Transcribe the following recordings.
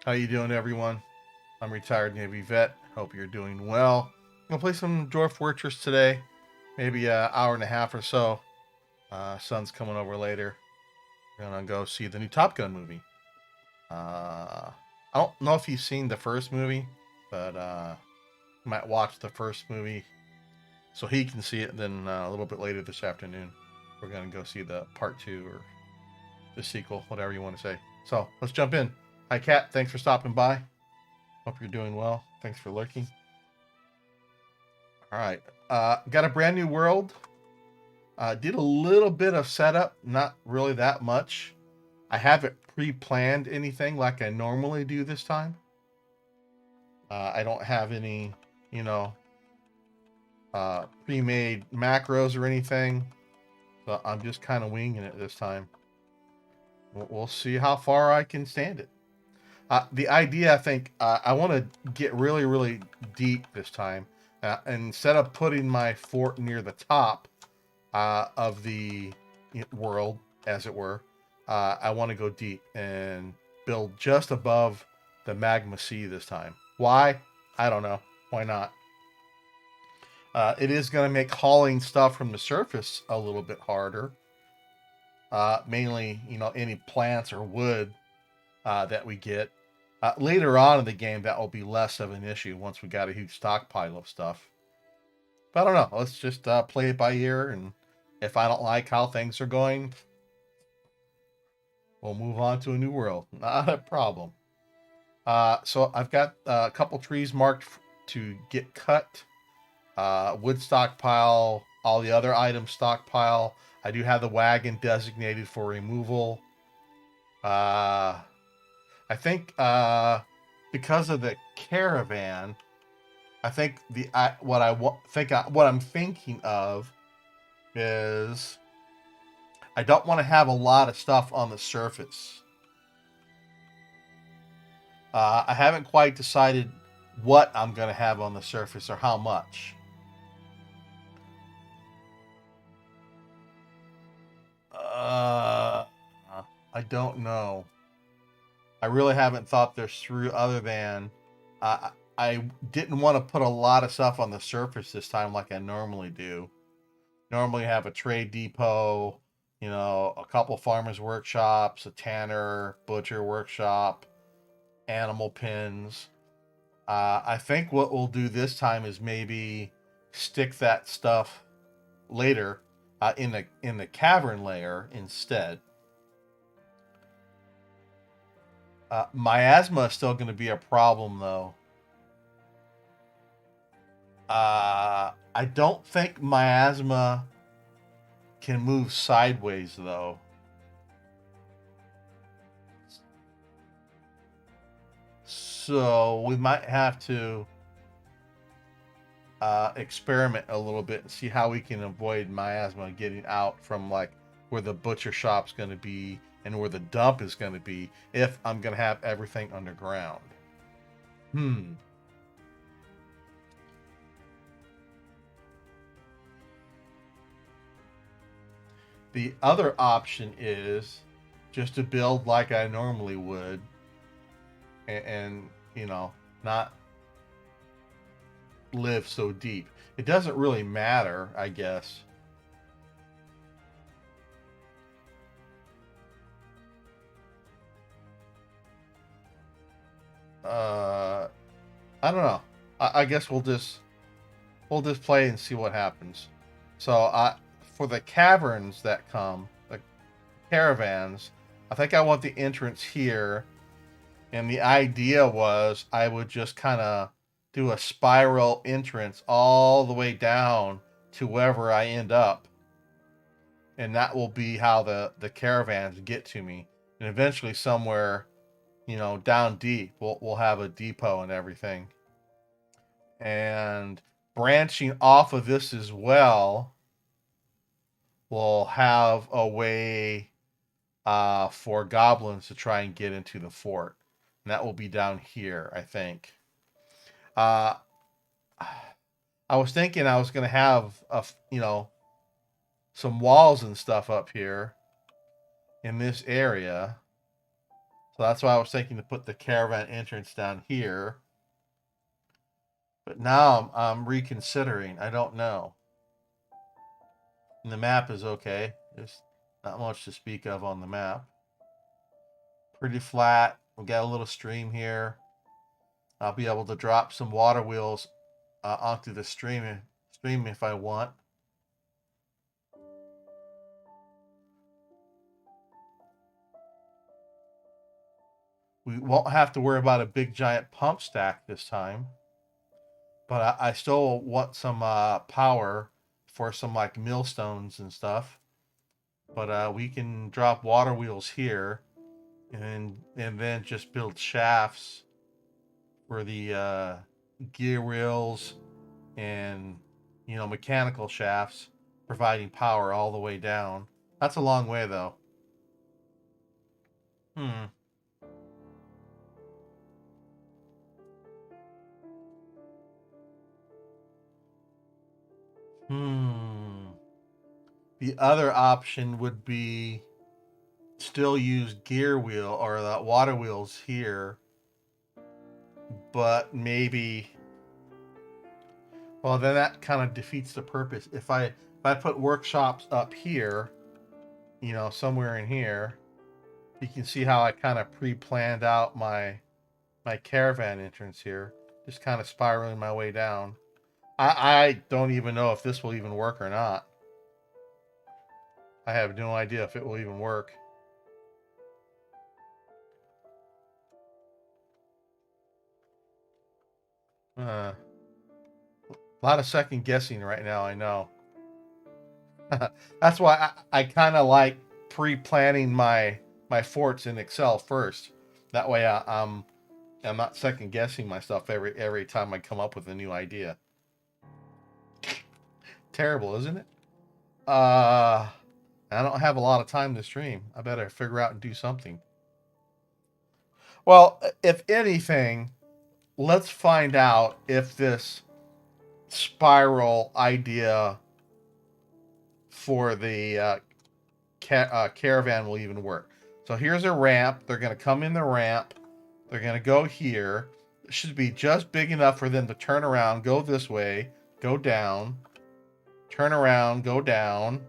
How you doing, everyone? I'm retired Navy vet. Hope you're doing well. I'm gonna play some Dwarf Fortress today, maybe an hour and a half or so. Sun's coming over later. We're gonna go see the new Top Gun movie. I don't know if you've seen the first movie, but might watch the first movie so he can see it. And then a little bit later this afternoon, we're gonna go see the part two or the sequel, whatever you want to say. So let's jump in. Hi, Kat. Thanks for stopping by. Hope you're doing well. Thanks for lurking. All right. Got a brand new world. Did a little bit of setup, not really that much. I haven't pre-planned anything like I normally do this time. I don't have any, you know, pre-made macros or anything. So I'm just kind of winging it this time. We'll see how far I can stand it. The idea, I think, I want to get really, really deep this time. And instead of putting my fort near the top of the world, as it were, I want to go deep and build just above the magma sea this time. Why? I don't know. Why not? It is going to make hauling stuff from the surface a little bit harder. Mainly, any plants or wood that we get. Later on in the game, that will be less of an issue once we got a huge stockpile of stuff. But I don't know. Let's just play it by ear, and if I don't like how things are going, we'll move on to a new world. Not a problem. So I've got a couple trees marked to get cut. Wood stockpile, all the other items stockpile. I do have the wagon designated for removal. I think because of the caravan, I think what I'm thinking of is I don't want to have a lot of stuff on the surface. I haven't quite decided what I'm going to have on the surface or how much. Uh, I don't know. I really haven't thought this through other than I didn't want to put a lot of stuff on the surface this time like I normally do. Normally have a trade depot, a couple farmers workshops, a tanner, butcher workshop, animal pens. I think what we'll do this time is maybe stick that stuff later in the cavern layer instead. Miasma is still going to be a problem though. I don't think miasma can move sideways though. So we might have to experiment a little bit and see how we can avoid miasma getting out from like where the butcher shop's going to be and where the dump is going to be if I'm going to have everything underground. Hmm. The other option is just to build like I normally would and not live so deep. It doesn't really matter, I guess. Uh, I don't know. I guess we'll just play and see what happens. So for the caverns that come, the caravans, I think I want the entrance here. And the idea was I would just kind of do a spiral entrance all the way down to wherever I end up. And that will be how the caravans get to me. And eventually somewhere, down deep, we'll have a depot and everything. And branching off of this as well, we'll have a way for goblins to try and get into the fort. And that will be down here, I think. Uh, I was thinking I was going to have some walls and stuff up here in this area. So that's why I was thinking to put the caravan entrance down here. But now I'm reconsidering. I don't know. And the map is okay. There's not much to speak of on the map. Pretty flat. We got a little stream here. I'll be able to drop some water wheels onto the stream if I want. We won't have to worry about a big giant pump stack this time. But I still want some power for some like millstones and stuff. But we can drop water wheels here, and then just build shafts for the gear wheels and mechanical shafts, providing power all the way down. That's a long way though. Hmm. Hmm. The other option would be still use gear wheel or the water wheels here, but maybe, well, then that kind of defeats the purpose. If I put workshops up here, somewhere in here, you can see how I kind of pre-planned out my caravan entrance here, just kind of spiraling my way down. I don't even know if this will even work or not. I have no idea if it will even work. A lot of second guessing right now, I know. That's why I kind of like pre-planning my forts in Excel first. That way I'm not second guessing myself every time I come up with a new idea. Terrible, isn't it? I don't have a lot of time to stream. I better figure out and do something. Well, if anything, let's find out if this spiral idea for the caravan will even work. So here's a ramp. They're going to come in the ramp. They're going to go here. It should be just big enough for them to turn around, go this way, go down, turn around, go down,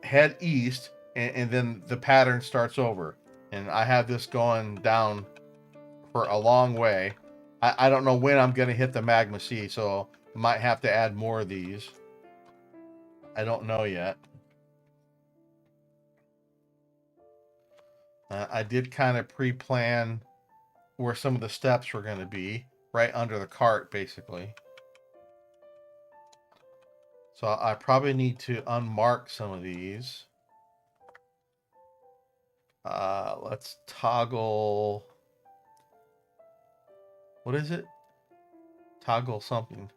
head east, and then the pattern starts over. And I have this going down for a long way. I don't know when I'm going to hit the magma sea, so I might have to add more of these. I don't know yet. I did kind of pre-plan where some of the steps were going to be, right under the cart, basically. So I probably need to unmark some of these. Let's toggle. What is it? Toggle something.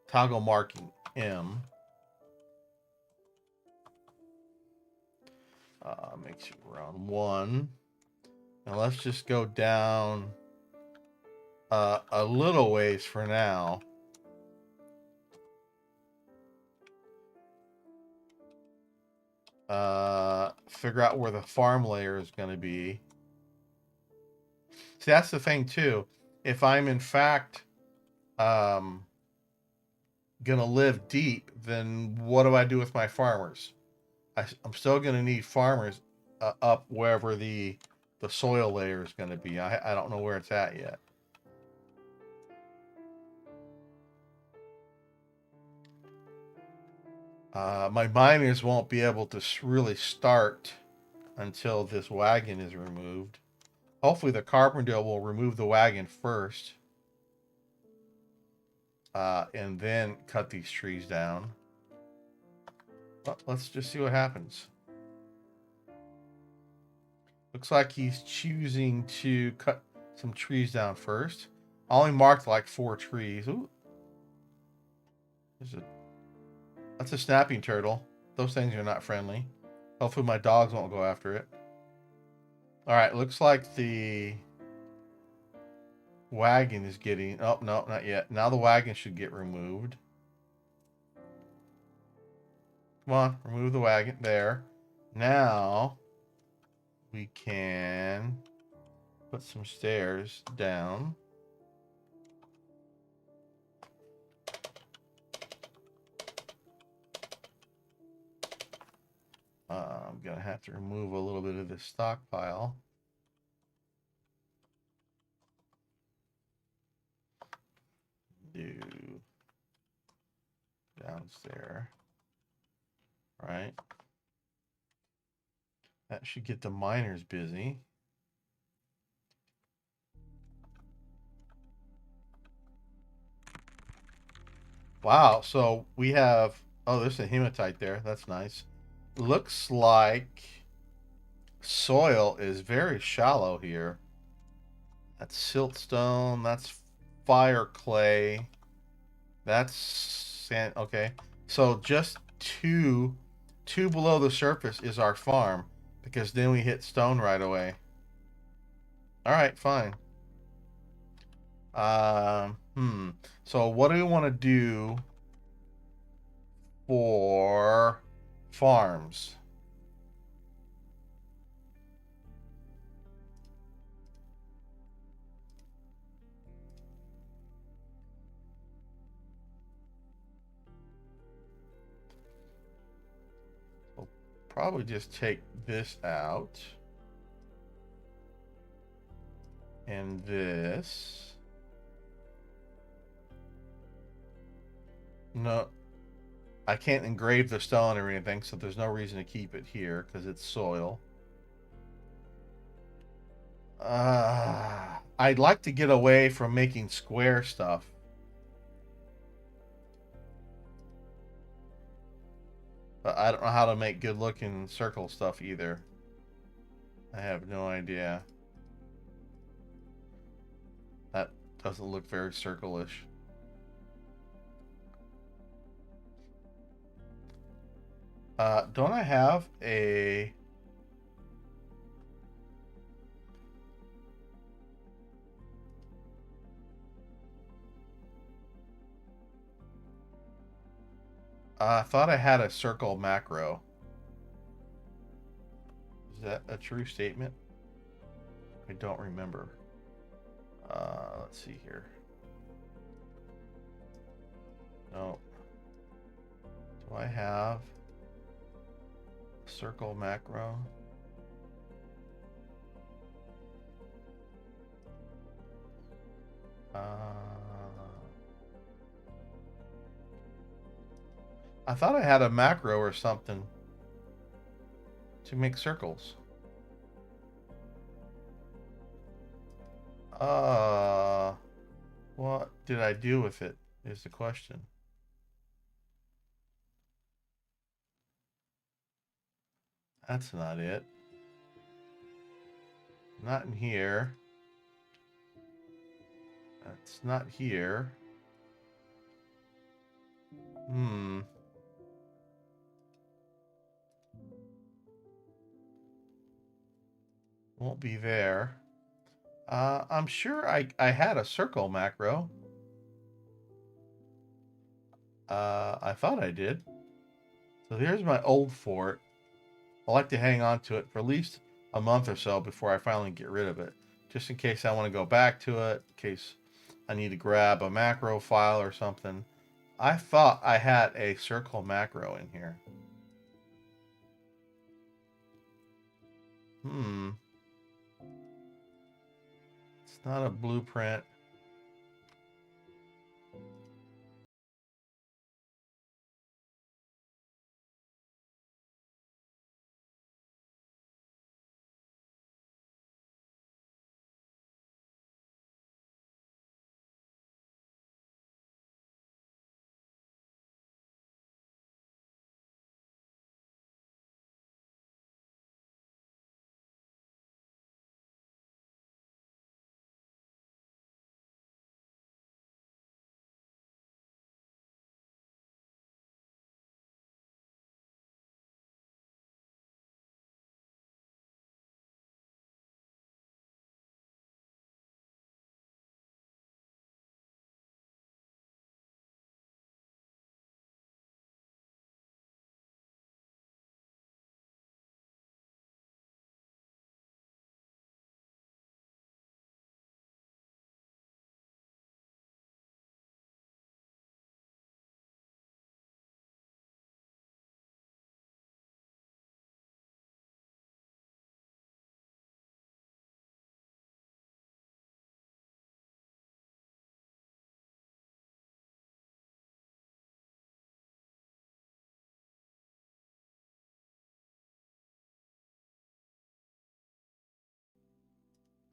Toggle marking M. Makes you round 1. Now let's just go down a little ways for now. Figure out where the farm layer is going to be. See, that's the thing too. If I'm in fact going to live deep, then what do I do with my farmers? I'm still going to need farmers up wherever the soil layer is going to be. I don't know where it's at yet. My miners won't be able to really start until this wagon is removed. Hopefully the carpenter will remove the wagon first. And then cut these trees down. Well, let's just see what happens. Looks like he's choosing to cut some trees down first. I only marked like 4 trees. Ooh. That's a snapping turtle. Those things are not friendly. Hopefully my dogs won't go after it. Alright, looks like the wagon is getting... Oh, no, not yet. Now the wagon should get removed. Come on, remove the wagon. There. Now we can put some stairs down. I'm going to have to remove a little bit of this stockpile. Do downstairs. Right. That should get the miners busy. Wow, so we have, oh, there's a hematite there. That's nice. Looks like soil is very shallow here. That's siltstone, that's fire clay. That's sand. Okay. So just two below the surface is our farm, because then we hit stone right away. All right, fine. So what do we want to do for farms? We'll probably just take this out. And this. No, I can't engrave the stone or anything, so there's no reason to keep it here because it's soil. I'd like to get away from making square stuff. But I don't know how to make good looking circle stuff either. I have no idea. That doesn't look very circle-ish. Don't I have a... I thought I had a circle macro. Is that a true statement? I don't remember. Let's see here. No. Do I have a circle macro? I thought I had a macro or something to make circles. What did I do with it is the question. That's not it. Not in here. That's not here. Won't be there. I'm sure I had a circle macro. I thought I did. So here's my old fort. I like to hang on to it for at least a month or so before I finally get rid of it. Just in case I want to go back to it, in case I need to grab a macro file or something. I thought I had a circle macro in here. It's not a blueprint.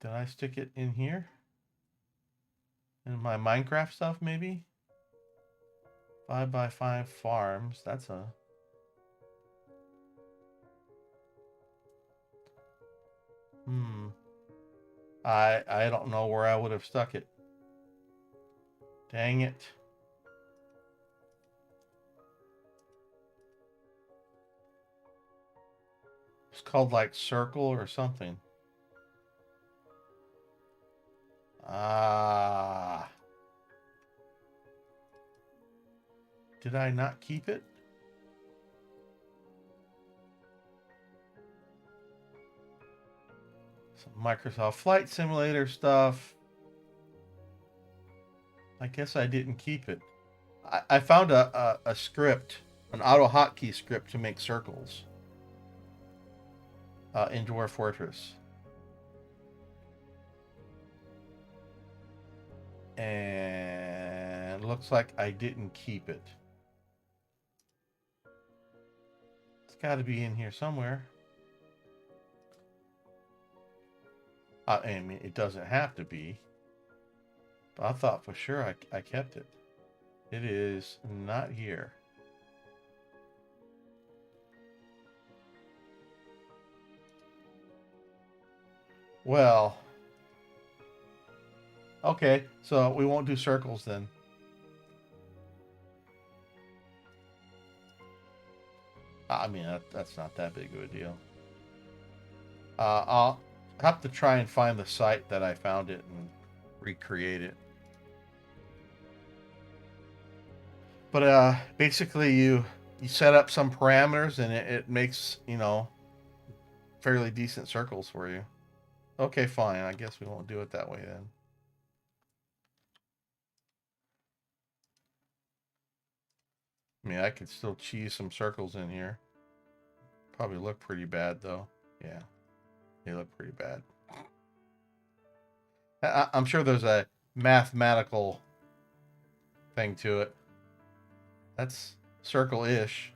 Did I stick it in here? In my Minecraft stuff, maybe? 5x5 farms. That's a... I don't know where I would have stuck it. Dang it. It's called like circle or something. Ah. Did I not keep it? Some Microsoft Flight Simulator stuff. I guess I didn't keep it. I found a script, an auto hotkey script to make circles in Dwarf Fortress. And looks like I didn't keep it. It's got to be in here somewhere. I mean, it doesn't have to be. But I thought for sure I kept it. It is not here. Well, okay, so we won't do circles then. I mean, that's not that big of a deal. I'll have to try and find the site that I found it and recreate it. But basically, you set up some parameters and it makes, you know, fairly decent circles for you. Okay, fine. I guess we won't do it that way then. I mean, I could still cheese some circles in here. Probably look pretty bad, though. Yeah, they look pretty bad. I'm sure there's a mathematical thing to it. That's circle-ish.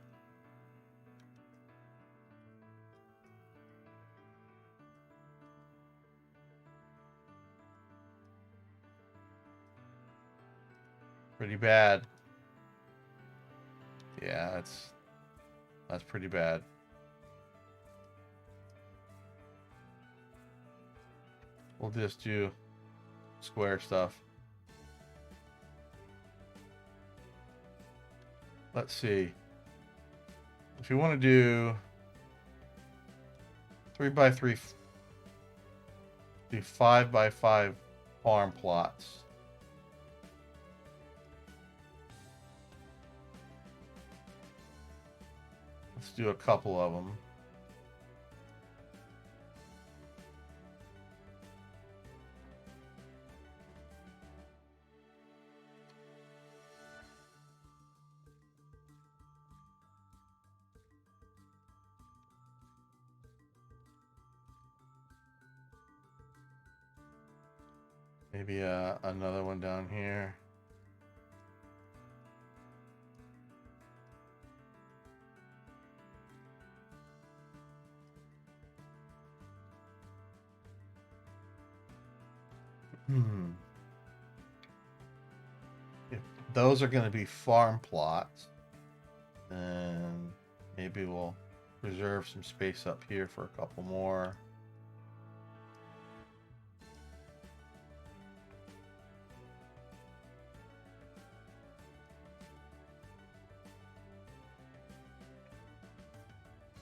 Pretty bad. Yeah, that's pretty bad. We'll just do square stuff. Let's see. If you want to do 3x3, do 5x5 farm plots. Let's do a couple of them. Maybe another one down here. If those are going to be farm plots, then maybe we'll reserve some space up here for a couple more.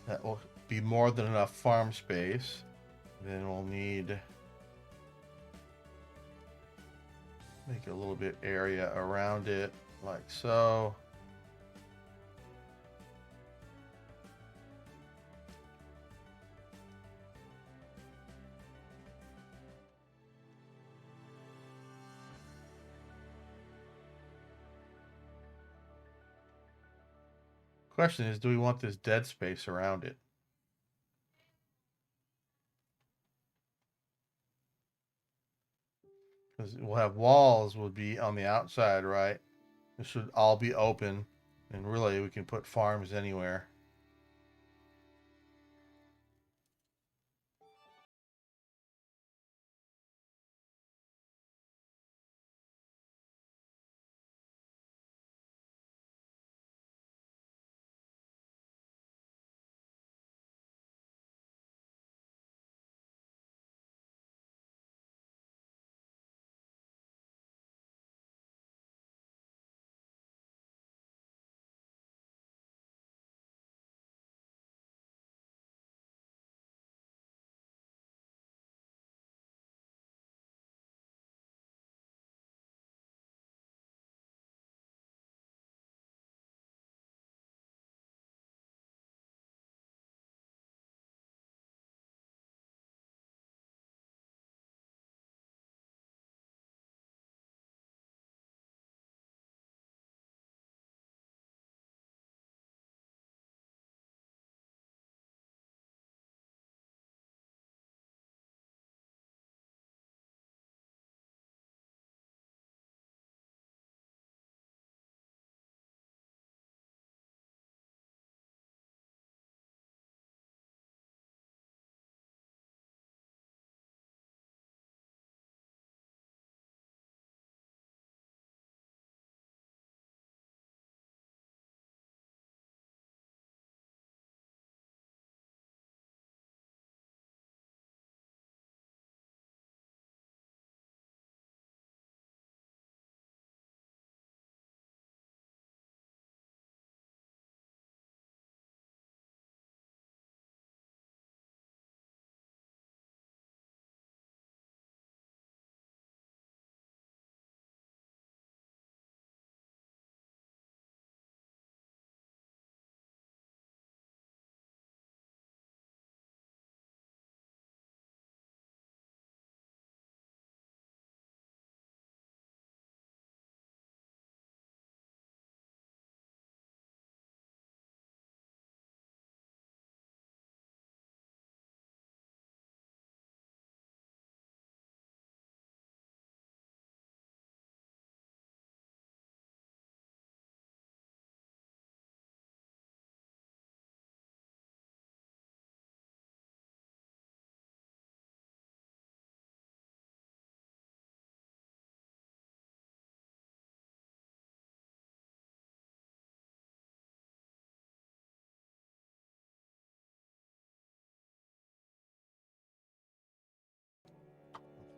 That will be more than enough farm space. Then we'll need make a little bit area around it, like so. Question is, do we want this dead space around it? Because we'll have walls would be on the outside, right? This should all be open, and really we can put farms anywhere.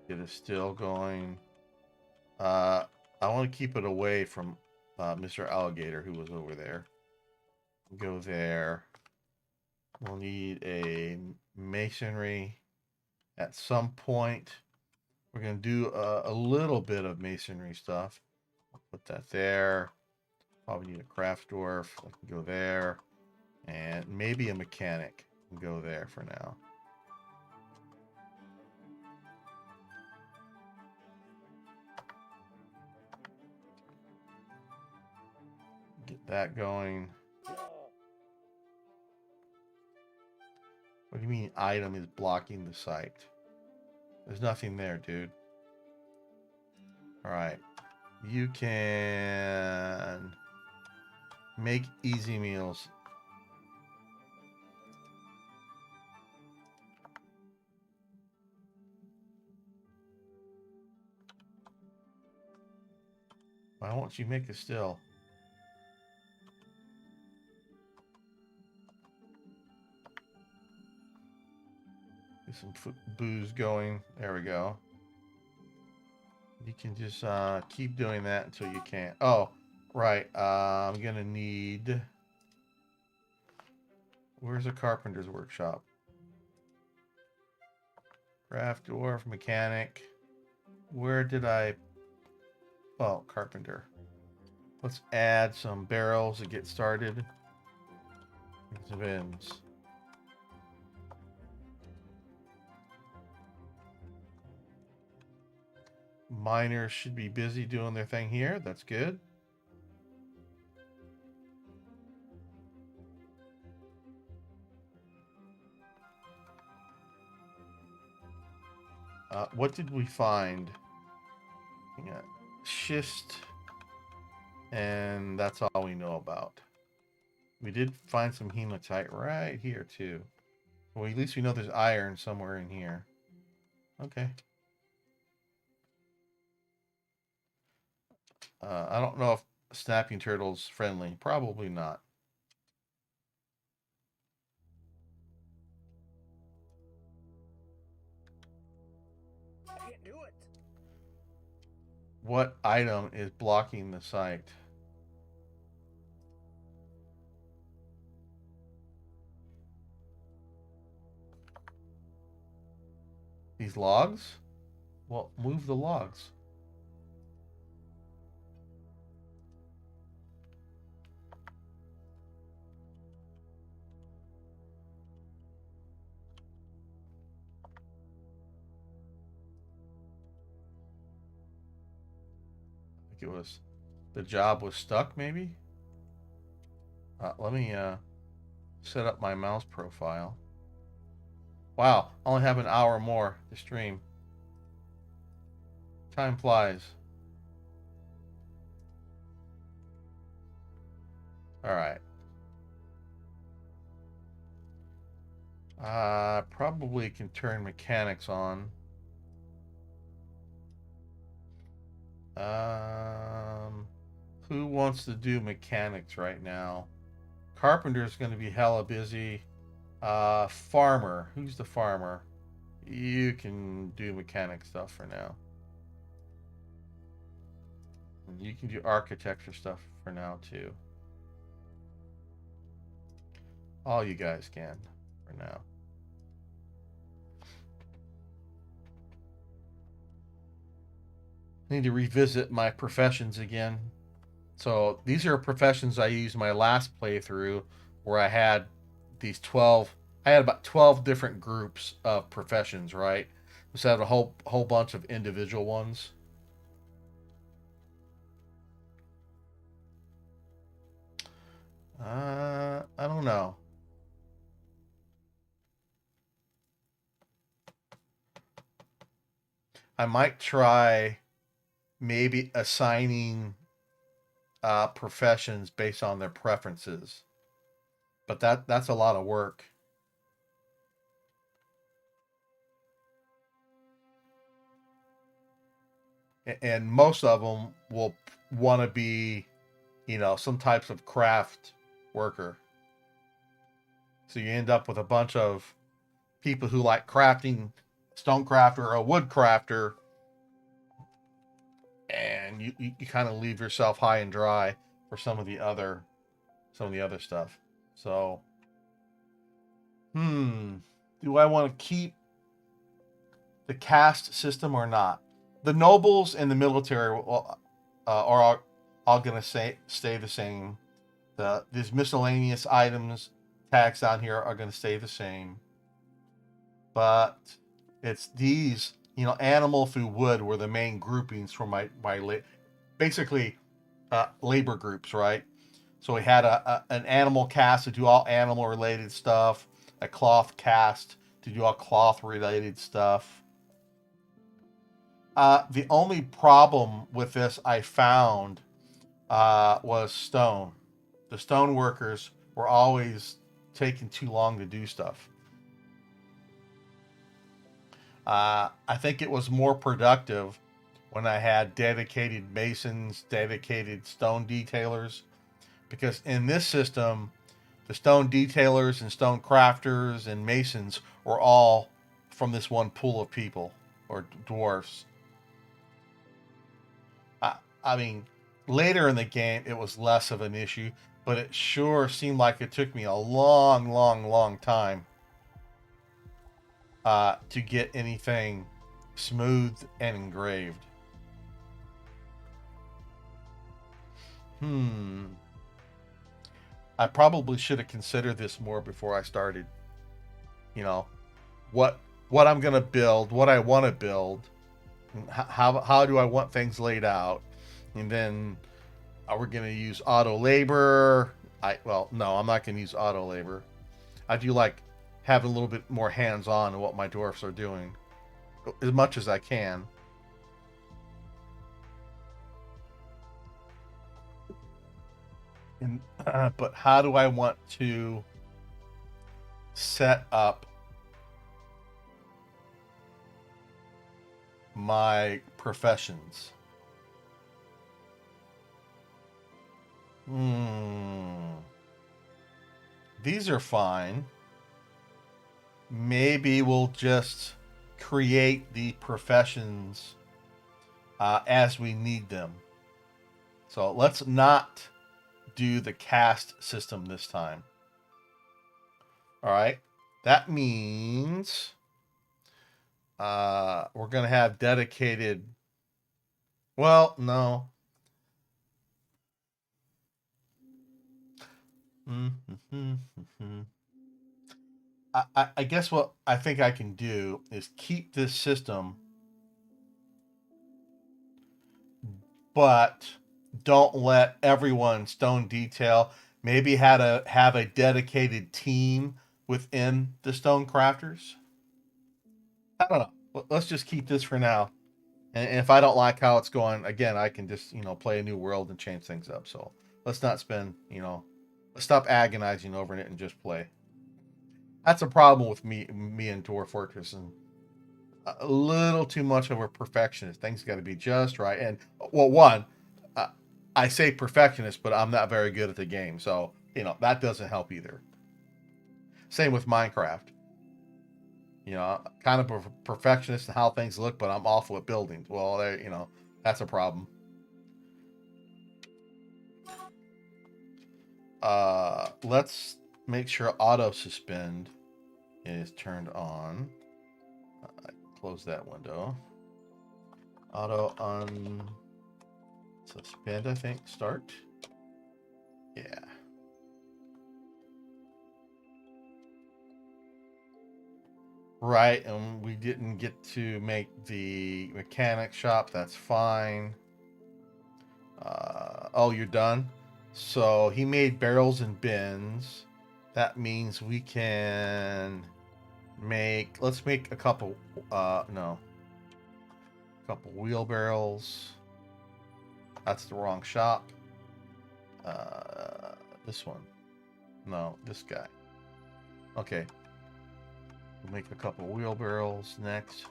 Get a still going. I want to keep it away from Mr. Alligator, who was over there. Go there. We'll need a masonry at some point. We're going to do a little bit of masonry stuff. I'll put that there. Probably need a craft dwarf. I can go there. And maybe a mechanic can go there for now. Get that going. What do you mean item is blocking the site? There's nothing there, dude. All right. You can make easy meals. Why won't you make a still? Get some booze going. There we go. You can just keep doing that until you can't. Oh, right. I'm going to need... Where's a carpenter's workshop? Craft dwarf, mechanic. Where did I... Oh, carpenter. Let's add some barrels to get started. Some bins. Miners should be busy doing their thing here. That's good. What did we find? Yeah, schist, and that's all we know about. We did find some hematite right here too. Well, at least we know there's iron somewhere in here. Okay. I don't know if snapping turtle's friendly. Probably not. I can't do it. What item is blocking the site? These logs? Well, move the logs. I think it was the job was stuck, maybe? Let me set up my mouse profile. Wow, I only have an hour more to stream. Time flies. All right. Probably can turn mechanics on. Who wants to do mechanics right now? Carpenter's going to be hella busy. Farmer. Who's the farmer? You can do mechanic stuff for now. You can do architecture stuff for now too. All you guys can for now. I need to revisit my professions again. So these are professions I used my last playthrough where I had these 12 I had about 12 different groups of professions, right? So I had a whole bunch of individual ones. I don't know. I might try maybe assigning professions based on their preferences, but that's a lot of work. And most of them will want to be, some types of craft worker. So you end up with a bunch of people who like crafting stone crafter or a wood crafter, and you kind of leave yourself high and dry for some of the other stuff. So, do I want to keep the caste system or not? The nobles and the military are all going to stay the same. These miscellaneous items tags down here are going to stay the same, but it's these, animal through wood were the main groupings for basically labor groups, right? So we had an animal caste to do all animal related stuff, a cloth caste to do all cloth related stuff. The only problem with this I found was stone. The stone workers were always taking too long to do stuff. I think it was more productive when I had dedicated masons, dedicated stone detailers, because in this system, the stone detailers and stone crafters and masons were all from this one pool of people or dwarfs. I mean, later in the game, it was less of an issue, but it sure seemed like it took me a long, long, long time to get anything smoothed and engraved. Hmm. I probably should have considered this more before I started. You know, what what I'm gonna build, what I want to build, and how do I want things laid out, and then are we gonna use auto labor? No, I'm not gonna use auto labor. I do like having a little bit more hands on in what my dwarfs are doing, as much as I can. And but how do I want to set up my professions? Hmm. These are fine. Maybe we'll just create the professions as we need them. So let's not do the caste system this time. All right. That means we're going to have dedicated. Well, no. I guess what I think I can do is keep this system, but don't let everyone stone detail. Maybe have a dedicated team within the stone crafters. I don't know. Let's just keep this for now. And if I don't like how it's going, again, I can just play a new world and change things up. So let's not spend let's stop agonizing over it and just play. That's a problem with me and Dwarf Fortress, and a little too much of a perfectionist. Things got to be just right. And well, uh, I say perfectionist, but I'm not very good at the game, so that doesn't help either. Same with Minecraft. Kind of a perfectionist in how things look, but I'm awful at buildings. Well, that's a problem. Let's make sure auto suspend is turned on. Close that window. Auto unsuspend, I think. Start. Yeah. Right, and we didn't get to make the mechanic shop. That's fine. Oh, you're done? So he made barrels and bins. That means we can let's make a couple, no. A couple wheelbarrows. That's the wrong shop. This one. No, this guy. Okay. We'll make a couple wheelbarrows next.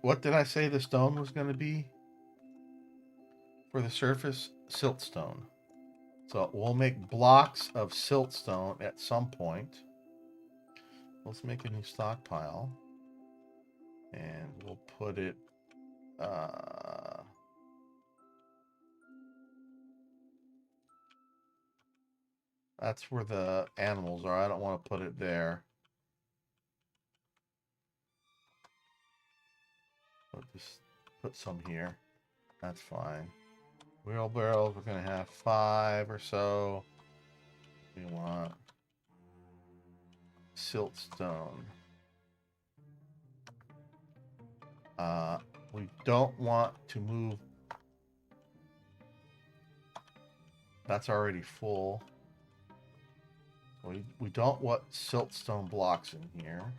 What did I say the stone was going to be for the surface? Siltstone. So we'll make blocks of siltstone at some point. Let's make a new stockpile. And we'll put it... that's where the animals are. I don't want to put it there. I'll just put some here. That's fine. Wheelbarrows, we're going to have 5 or so. We want siltstone. We don't want to move. That's already full. We don't want siltstone blocks in here.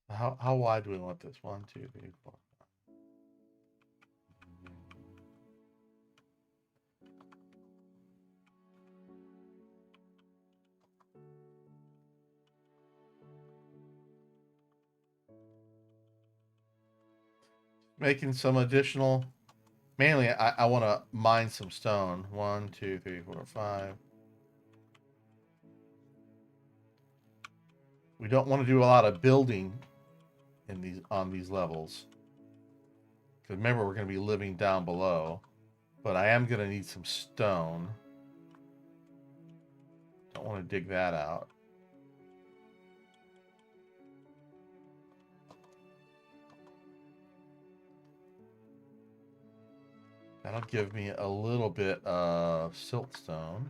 How wide do we want this? 1, 2, 3, 4. Making some additional. Mainly, I want to mine some stone. 1, 2, 3, 4, 5. We don't want to do a lot of building in these on these levels. Because remember, we're going to be living down below. But I am going to need some stone. Don't want to dig that out. That'll give me a little bit of siltstone.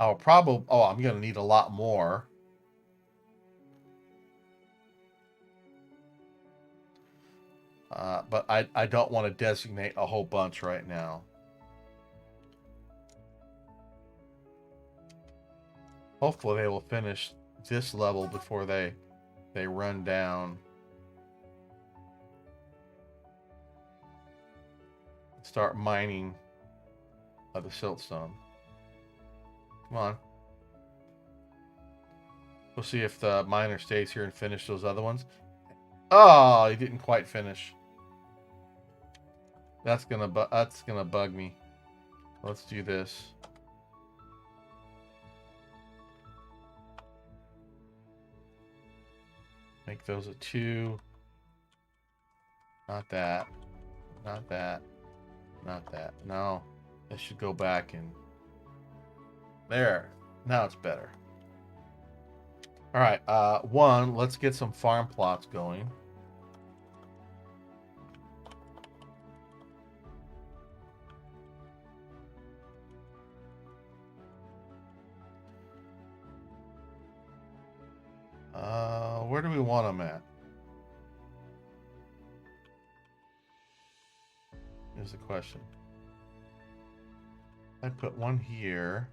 I'll probably... oh, I'm going to need a lot more. But I don't want to designate a whole bunch right now. Hopefully they will finish this level before they run down. Start mining of the siltstone. Come on. We'll see if the miner stays here and finish those other ones. Oh, he didn't quite finish. That's gonna bug me. Let's do this. Make those a 2. Not that. Not that. Not that. No. This should go back and... there. Now it's better. Alright, 1, let's get some farm plots going. Where do we want them at? Is the question. I put one here.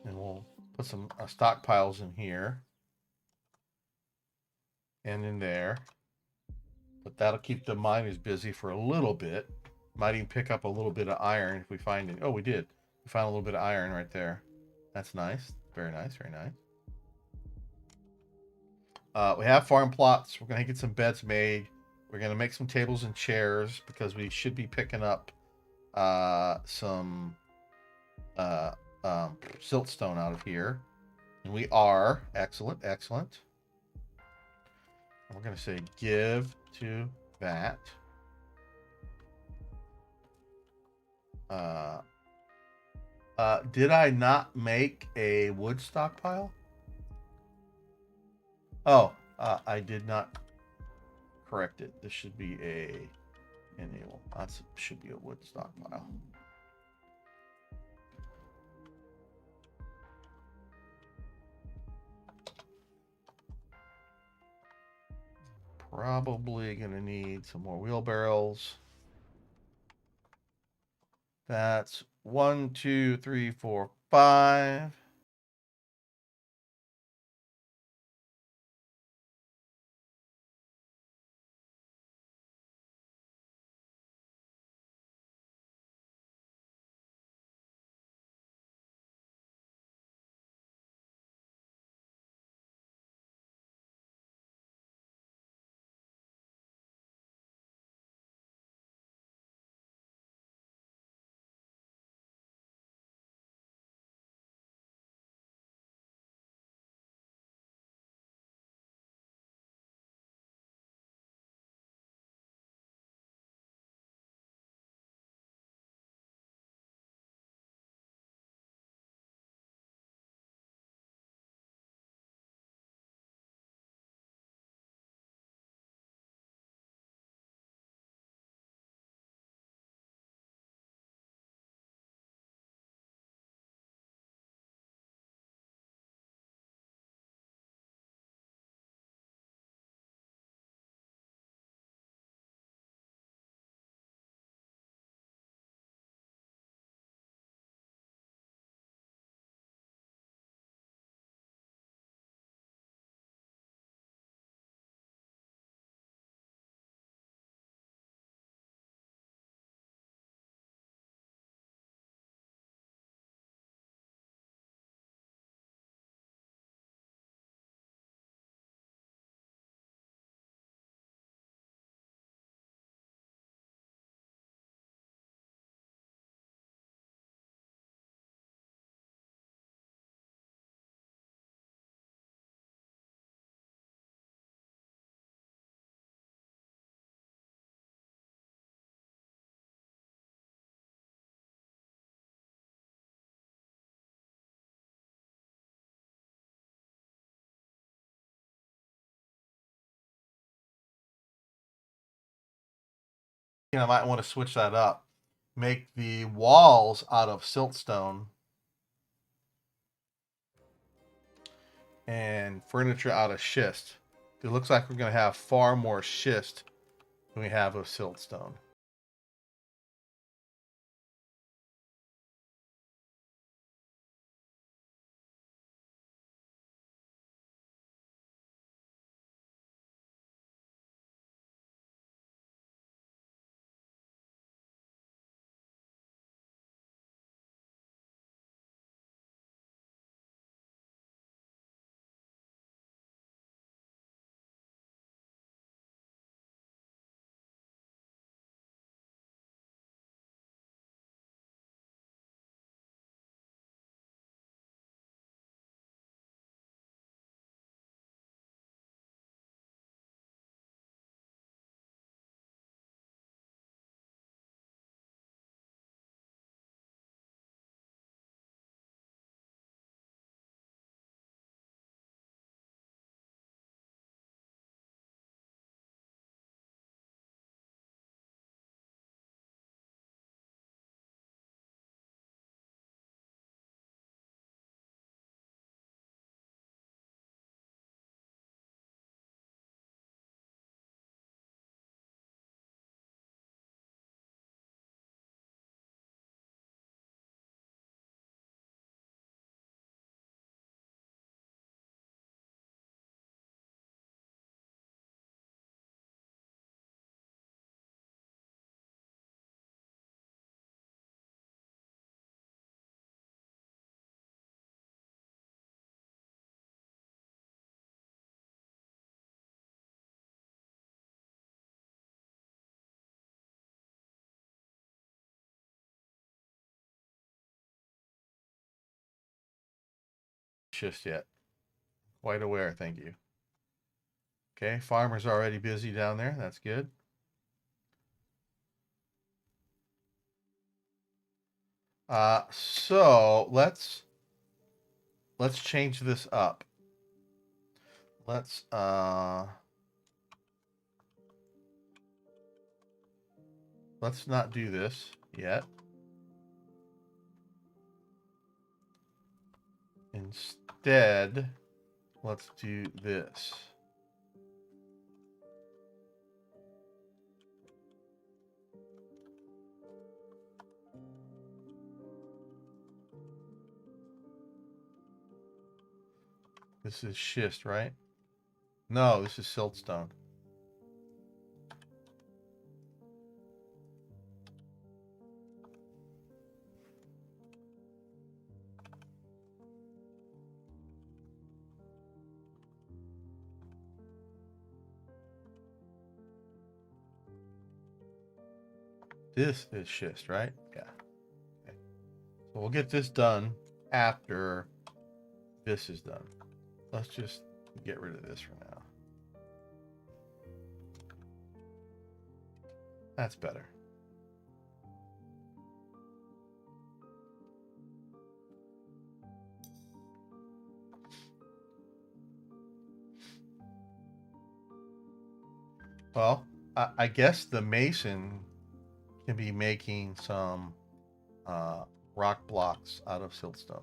And we'll put some stockpiles in here and in there. But that'll keep the miners busy for a little bit. Might even pick up a little bit of iron if we find it. Oh, we did. We found a little bit of iron right there. That's nice. Very nice. Very nice. We have farm plots. We're going to get some beds made. We're going to make some tables and chairs because we should be picking up some siltstone out of here. And we are. Excellent. Excellent. And we're going to say give to that. Did I not make a wood stockpile? Oh, I did not correct it. This should be a enable. That should be a wood stockpile. Probably gonna need some more wheelbarrows. That's 1, 2, 3, 4, 5. I might want to switch that up. Make the walls out of siltstone and furniture out of schist. It looks like we're going to have far more schist than we have of siltstone. Schist yet. Quite aware, thank you. Okay, farmer's already busy down there. That's good. So let's change this up. Let's not do this yet. Instead, let's do this. This is schist, right? No, this is siltstone. This is schist, right? Yeah. Okay. So we'll get this done after this is done. Let's just get rid of this for now. That's better. Well, I guess the mason can be making some rock blocks out of siltstone.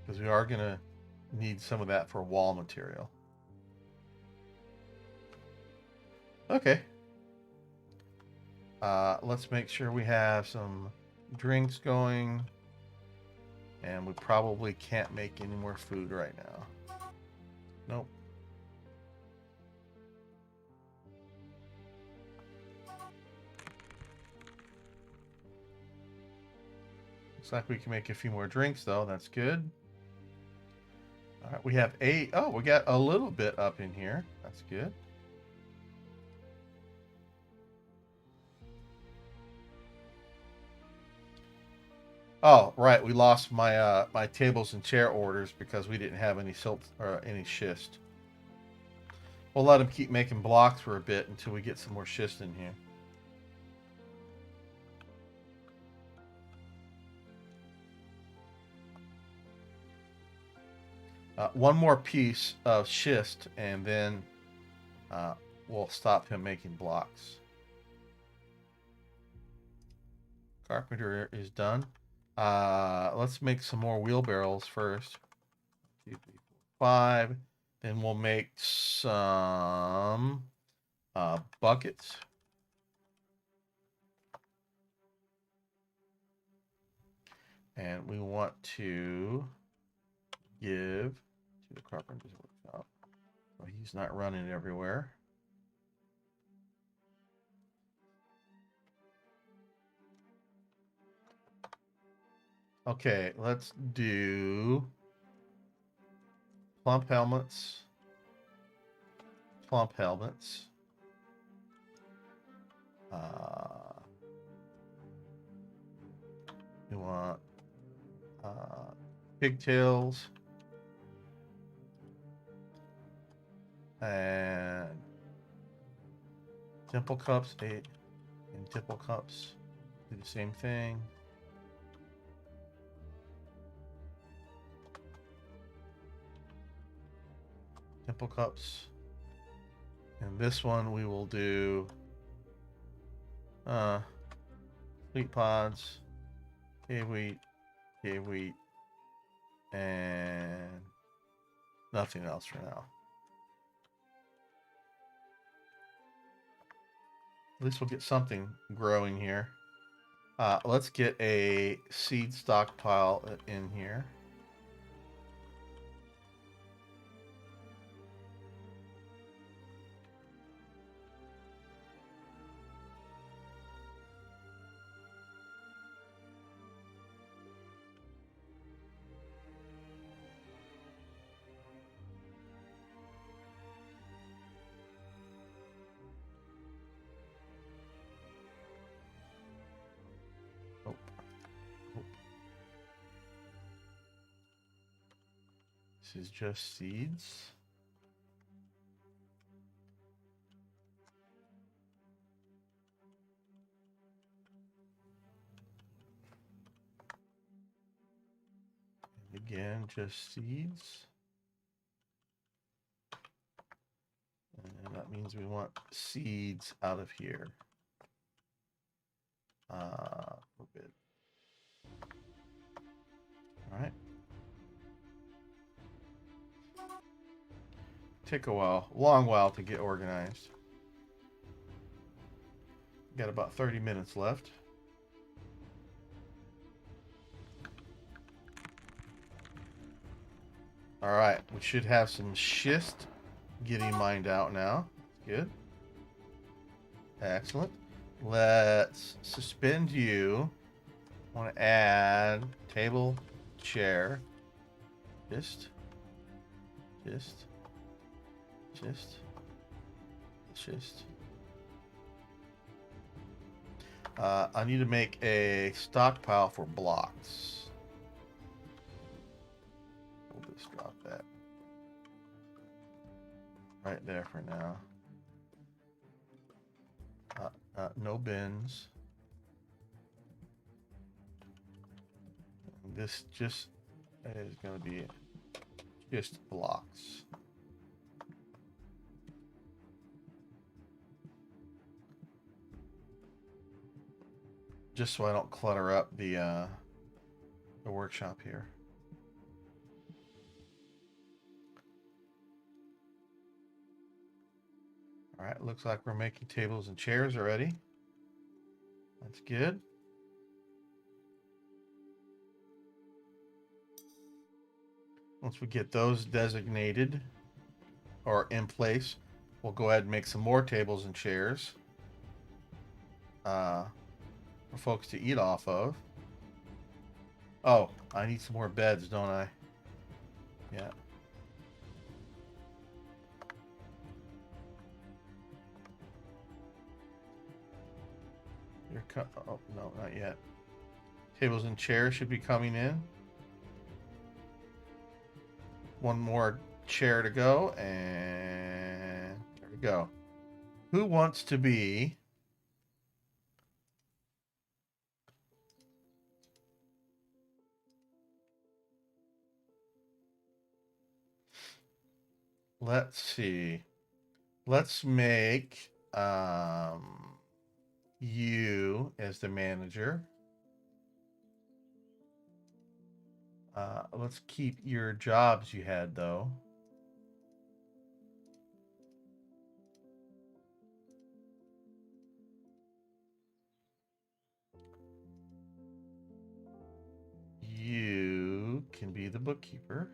Because we are going to need some of that for wall material. Okay. Let's make sure we have some drinks going. And we probably can't make any more food right now. Nope. Looks like we can make a few more drinks, though. That's good. All right, we have 8. Oh, we got a little bit up in here. That's good. Oh, right. We lost my my tables and chair orders because we didn't have any silt or any schist. We'll let them keep making blocks for a bit until we get some more schist in here. One more piece of schist, and then we'll stop him making blocks. Carpenter is done. Let's make some more wheelbarrows first. 2, 3, 4, 5. Then we'll make some buckets. And we want to give to the carpenter's workshop. So he's not running everywhere. Okay, let's do plump helmets. Plump helmets. We want pigtails and dimple cups. 8 and dimple cups. Do the same thing. Dimple cups. And this one we will do wheat pods, cave wheat, and nothing else for now. At least we'll get something growing here. Let's get a seed stockpile in here. This is just seeds. And again, just seeds. And that means we want seeds out of here. A bit. All right. Take a long while to get organized. Got about 30 minutes left. All right, we should have some schist getting mined out now. Good. Excellent. Let's suspend you. I want to add table, chair, schist. I need to make a stockpile for blocks. We'll just drop that right there for now. No bins. This just is going to be just blocks. Just so I don't clutter up the workshop here. All right, looks like we're making tables and chairs already. That's good. Once we get those designated or in place, we'll go ahead and make some more tables and chairs for folks to eat off of. Oh, I need some more beds, don't I? Yeah. Oh, no, not yet. Tables and chairs should be coming in. One more chair to go, and there we go. Who wants to be let's see. Let's make you as the manager. Let's keep your jobs you had though. You can be the bookkeeper.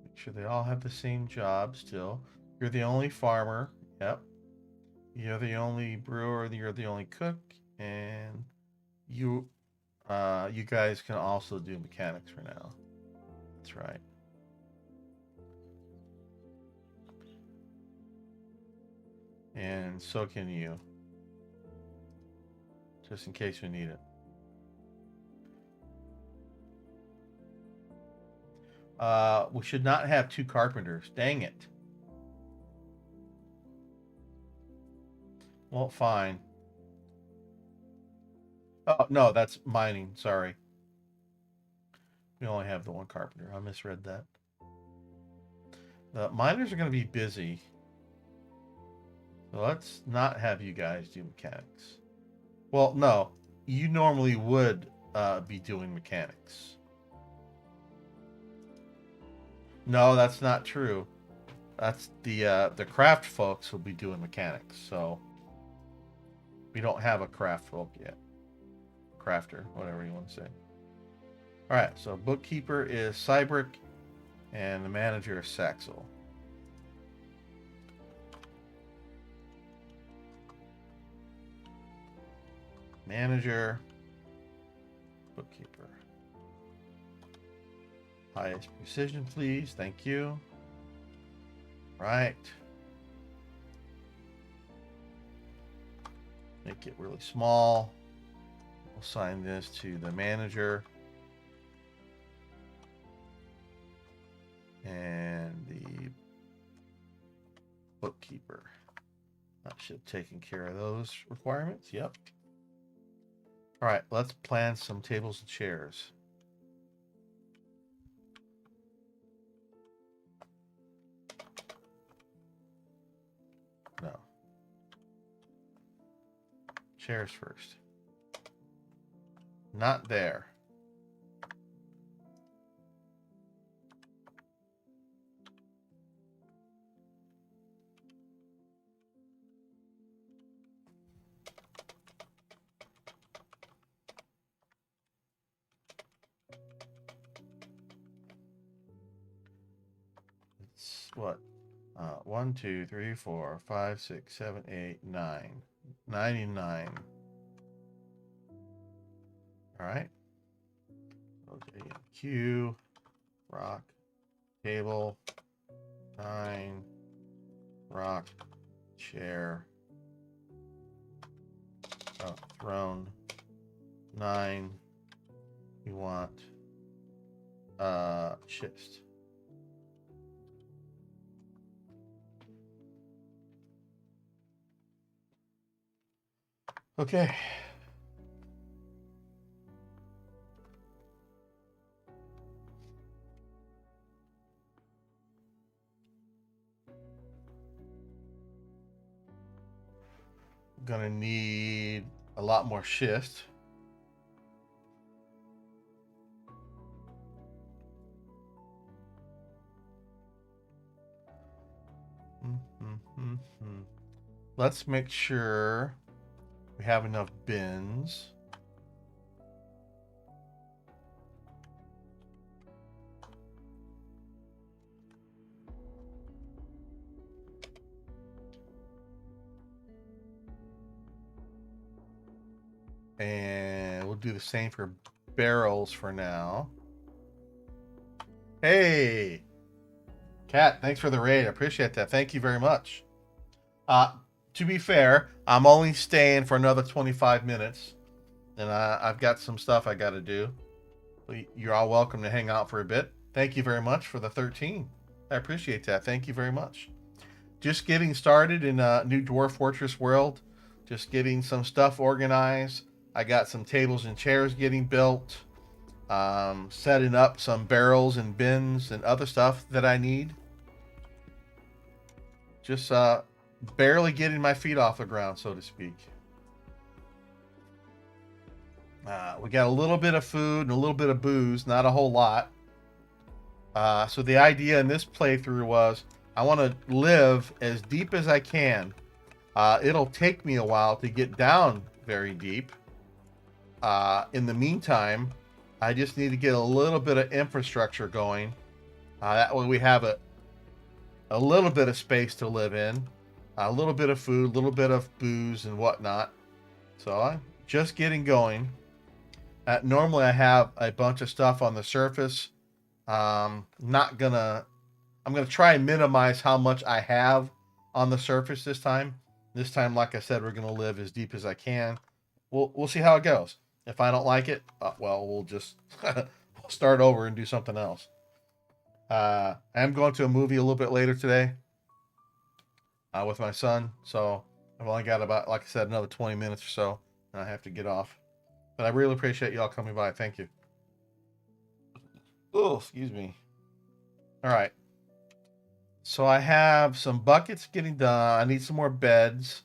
Make sure they all have the same job still. You're the only farmer. Yep. You're the only brewer. You're the only cook. And you you guys can also do mechanics for now. That's right. And so can you. Just in case you need it. We should not have two carpenters. Dang it. Well, fine. Oh, no, that's mining. Sorry. We only have the one carpenter. I misread that. The miners are going to be busy. So let's not have you guys do mechanics. Well, no. You normally would be doing mechanics. No, that's not true. That's the craft folks will be doing mechanics. So we don't have a craft folk yet. Crafter, whatever you want to say. All right, so bookkeeper is Cybrick, and the manager is Saxel. Manager, bookkeeper. Highest precision, please. Thank you. Right. Make it really small. We'll assign this to the manager. And the bookkeeper. That should have taken care of those requirements. Yep. All right, let's plan some tables and chairs. No. Chairs first. Not there. It's what? 1, 2, 3, 4, 5, 6, 7, 8, 9. 99. All right. Okay. Q. Rock. Table. 9. Rock. Chair. Oh, throne. 9. We want chest. Okay. Gonna need a lot more shift. Let's make sure we have enough bins. And we'll do the same for barrels for now. Hey, Kat, thanks for the raid. I appreciate that. Thank you very much. To be fair, I'm only staying for another 25 minutes. And I've got some stuff I got to do. You're all welcome to hang out for a bit. Thank you very much for the 13. I appreciate that. Thank you very much. Just getting started in a new Dwarf Fortress world. Just getting some stuff organized. I got some tables and chairs getting built. Setting up some barrels and bins and other stuff that I need. Just barely getting my feet off the ground, so to speak. We got a little bit of food and a little bit of booze, not a whole lot. So the idea in this playthrough was I want to live as deep as I can. It'll take me a while to get down very deep. In the meantime, I just need to get a little bit of infrastructure going. That way we have a little bit of space to live in, a little bit of food, a little bit of booze and whatnot. So I'm just getting going. Normally I have a bunch of stuff on the surface. I'm gonna try and minimize how much I have on the surface this time. This time, like I said, we're gonna live as deep as I can. We'll see how it goes. If I don't like it, well, we'll just we'll start over and do something else. I am going to a movie a little bit later today with my son, so I've only got about, like I said, another 20 minutes or so, and I have to get off. But I really appreciate y'all coming by. Thank you. Oh, excuse me. All right. So I have some buckets getting done. I need some more beds.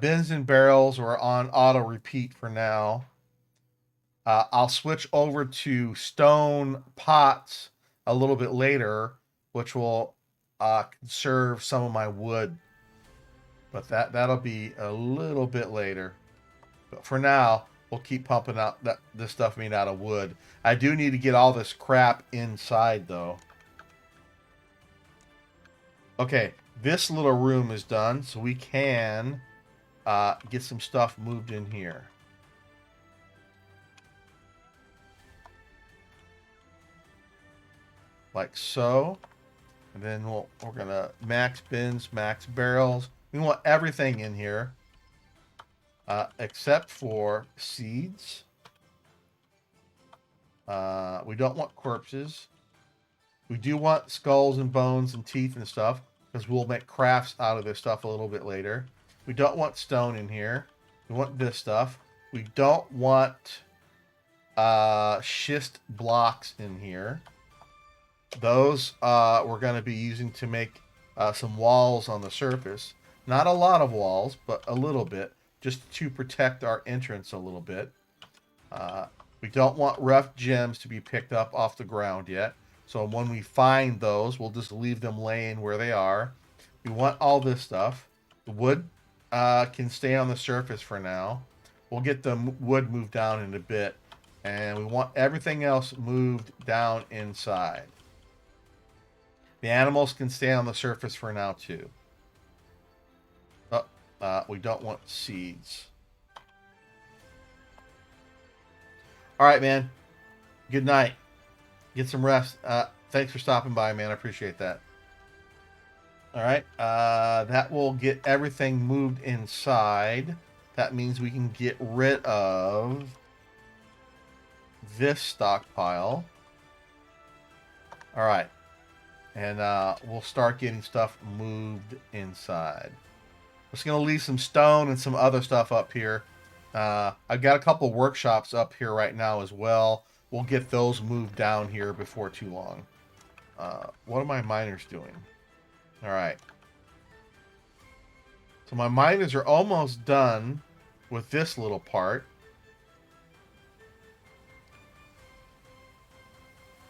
Bins and barrels are on auto repeat for now. I'll switch over to stone pots a little bit later, which will conserve some of my wood. But that'll be a little bit later. But for now, we'll keep pumping out this stuff made out of wood. I do need to get all this crap inside, though. Okay, this little room is done, so we can get some stuff moved in here. Like so. And then we're going to max bins, max barrels. We want everything in here except for seeds. We don't want corpses. We do want skulls and bones and teeth and stuff because we'll make crafts out of this stuff a little bit later. We don't want stone in here. We want this stuff. We don't want schist blocks in here. Those we're going to be using to make some walls on the surface. Not a lot of walls, but a little bit, just to protect our entrance a little bit. We don't want rough gems to be picked up off the ground yet. So when we find those, we'll just leave them laying where they are. We want all this stuff. The wood can stay on the surface for now. We'll get the wood moved down in a bit. And we want everything else moved down inside. The animals can stay on the surface for now, too. We don't want seeds. All right, man. Good night. Get some rest. Thanks for stopping by, man. I appreciate that. All right. That will get everything moved inside. That means we can get rid of this stockpile. All right. And we'll start getting stuff moved inside. I'm just going to leave some stone and some other stuff up here. I've got a couple workshops up here right now as well. We'll get those moved down here before too long. What are my miners doing? All right. So my miners are almost done with this little part.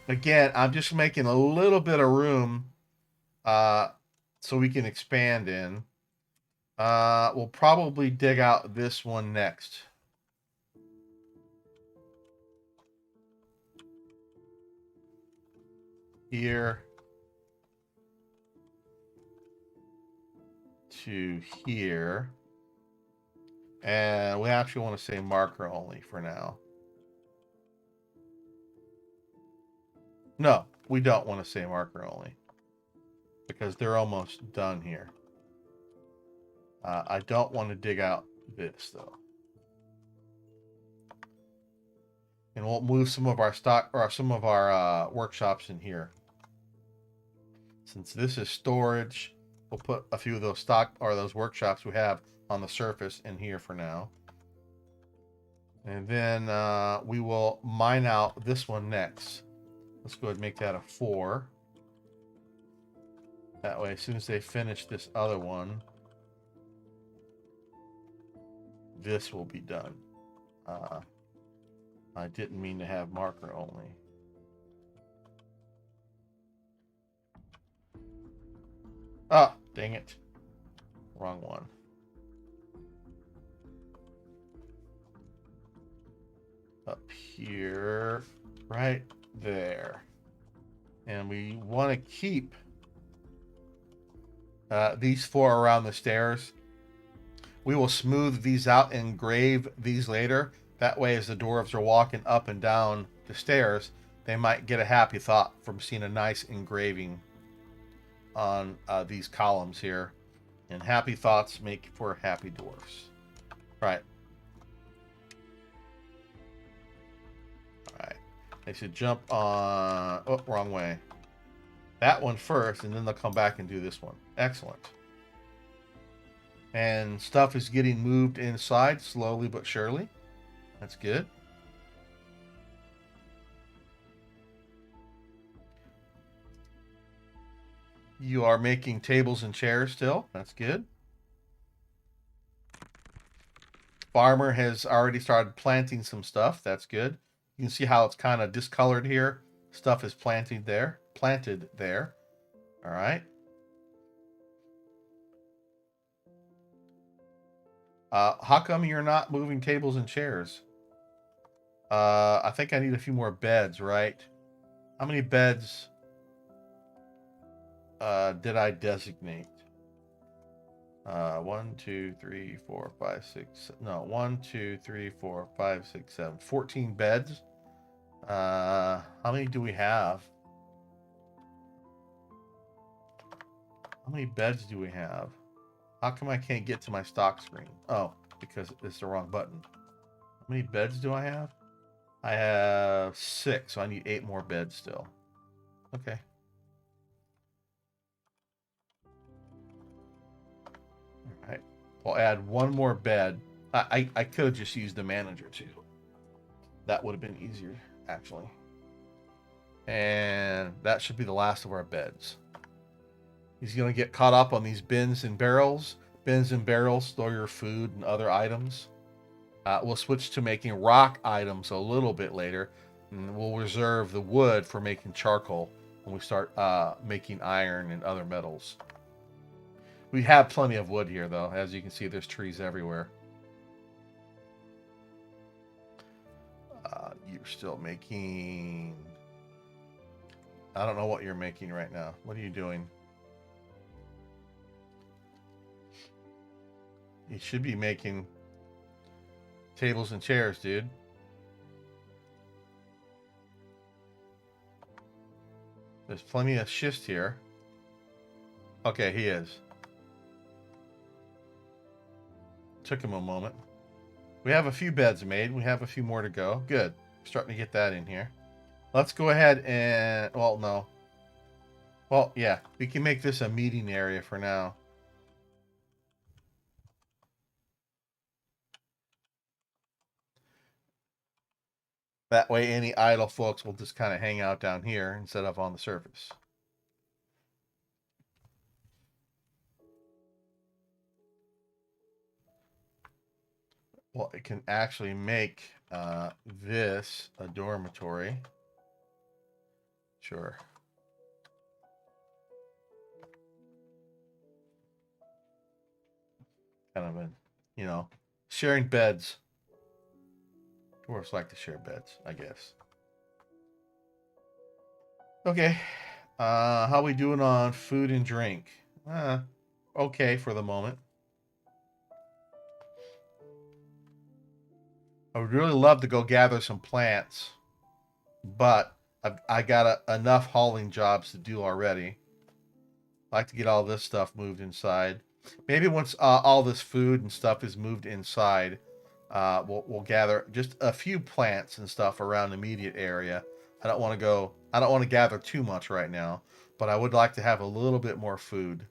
Again, I'm just making a little bit of room so we can expand in. We'll probably dig out this one next. Here to here. And we actually want to say marker only for now. No, we don't want to say marker only because they're almost done here. I don't want to dig out this though. And we'll move some of our stock or some of our workshops in here. Since this is storage, we'll put a few of those stock or those workshops we have on the surface in here for now. And then we will mine out this one next. Let's go ahead and make that a 4. That way, as soon as they finish this other one, this will be done. I didn't mean to have marker only. Ah, dang it. Wrong one. Up here, right there. And we want to keep these 4 around the stairs. We will smooth these out and engrave these later. That way, as the dwarves are walking up and down the stairs, they might get a happy thought from seeing a nice engraving on these columns here. And happy thoughts make for happy dwarfs. Right. Alright. They should jump on... Oh, wrong way. That one first, and then they'll come back and do this one. Excellent. And stuff is getting moved inside slowly but surely. That's good. You are making tables and chairs still. That's good. Farmer has already started planting some stuff. That's good. You can see how it's kind of discolored here. Stuff is planted there. All right. How come you're not moving tables and chairs? I think I need a few more beds, right? How many beds did I designate? 1, 2, 3, 4, 5, 6. No, 1, 2, 3, 4, 5, 6, 7. 14 beds. How many do we have? How many beds do we have? How come I can't get to my stock screen? Oh, because it's the wrong button. How many beds do I have? I have 6, so I need 8 more beds still. Okay. All right. We'll add 1 more bed. I could have just used the manager too. That would have been easier, actually. And that should be the last of our beds. He's going to get caught up on these bins and barrels. Bins and barrels store your food and other items. We'll switch to making rock items a little bit later. And we'll reserve the wood for making charcoal when we start making iron and other metals. We have plenty of wood here, though. As you can see, there's trees everywhere. You're still making... I don't know what you're making right now. What are you doing? You should be making tables and chairs, dude. There's plenty of schist here. Okay, he is. Took him a moment. We have a few beds made. We have a few more to go. Good. Starting to get that in here. Let's go ahead and... Well, no. Well, yeah. We can make this a meeting area for now. That way any idle folks will just kind of hang out down here instead of on the surface. Well, it can actually make this a dormitory. Sure. Kind of a, you know, sharing beds. Dwarves like to share beds, I guess. Okay. How we doing on food and drink? Okay for the moment. I would really love to go gather some plants, but I got enough hauling jobs to do already. I like to get all this stuff moved inside. Maybe once all this food and stuff is moved inside, we'll gather just a few plants and stuff around the immediate area. I don't want to gather too much right now, but I would like to have a little bit more food,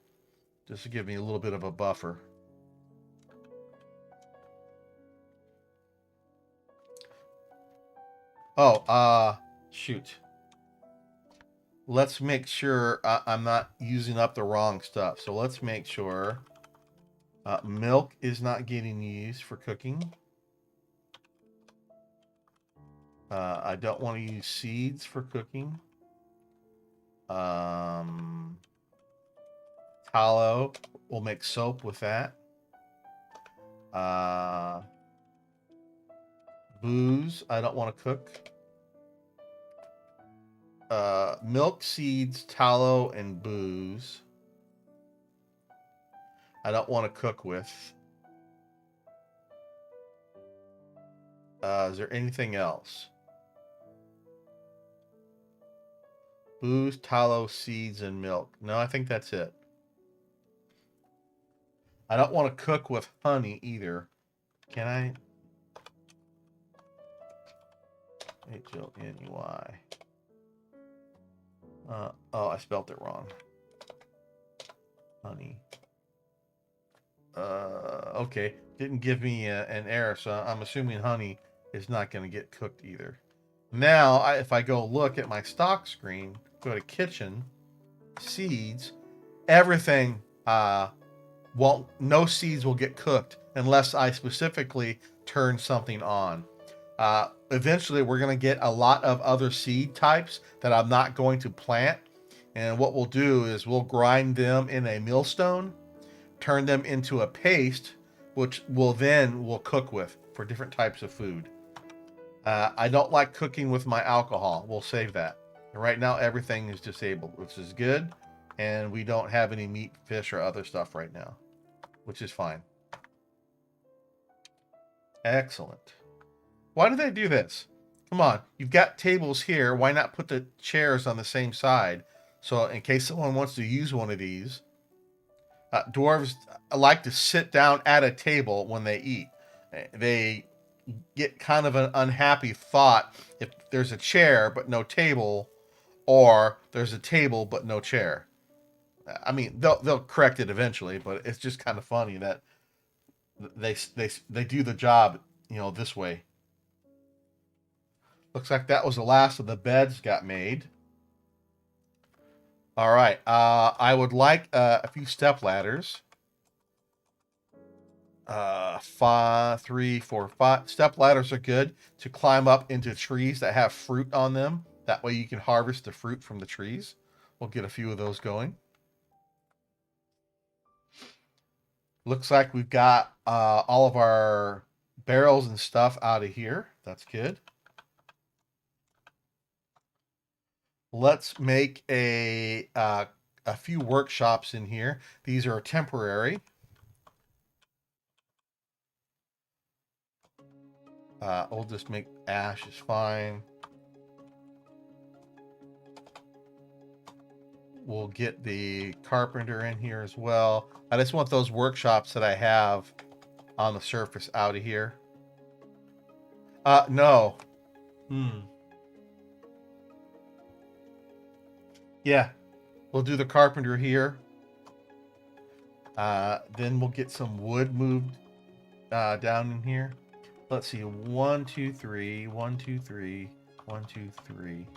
just to give me a little bit of a buffer. Oh, shoot. Let's make sure I'm not using up the wrong stuff. So let's make sure milk is not getting used for cooking. I don't want to use seeds for cooking. Tallow, we'll make soap with that. Booze, I don't want to cook. Milk, seeds, tallow, and booze. I don't want to cook with. Is there anything else? Booze, tallow, seeds, and milk. No, I think that's it. I don't want to cook with honey either. Can I? Honey. Oh, I spelled it wrong. Honey. Okay. Didn't give me an error, so I'm assuming honey is not going to get cooked either. Now, if I go look at my stock screen, go to kitchen, seeds, everything, no seeds will get cooked unless I specifically turn something on. Eventually, we're going to get a lot of other seed types that I'm not going to plant. And what we'll do is we'll grind them in a millstone, turn them into a paste, which we'll cook with for different types of food. I don't like cooking with my alcohol. We'll save that. And right now, everything is disabled, which is good. And we don't have any meat, fish, or other stuff right now, which is fine. Excellent. Why do they do this? Come on, you've got tables here. Why not put the chairs on the same side? So in case someone wants to use one of these, dwarves like to sit down at a table when they eat. They get kind of an unhappy thought if there's a chair but no table, or there's a table but no chair. I mean, they'll correct it eventually, but it's just kind of funny that they do the job, this way. Looks like that was the last of the beds got made. All right. I would like a few step ladders. 5, 3, 4, 5. Step ladders are good to climb up into trees that have fruit on them. That way you can harvest the fruit from the trees. We'll get a few of those going. Looks like we've got all of our barrels and stuff out of here. That's good. Let's make a few workshops in here. These are temporary. We'll just make ash is fine. We'll get the carpenter in here as well. I just want those workshops that I have on the surface out of here. No. Yeah, we'll do the carpenter here. Then we'll get some wood moved down in here. Let's see, 1, 2, 3, 1, 2, 3, 1, 2, 3.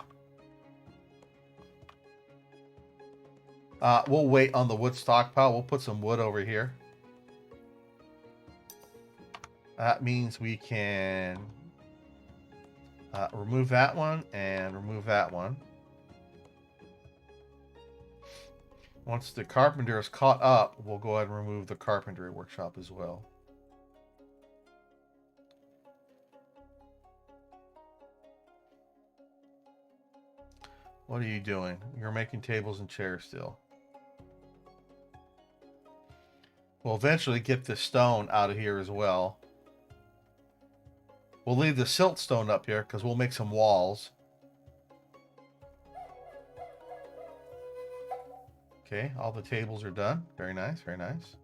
We'll wait on the wood stockpile. We'll put some wood over here. That means we can remove that one and remove that one. Once the carpenter is caught up, we'll go ahead and remove the carpentry workshop as well. What are you doing? You're making tables and chairs still. We'll eventually get the stone out of here as well. We'll leave the silt stone up here because we'll make some walls. Okay, all the tables are done. Very nice, very nice.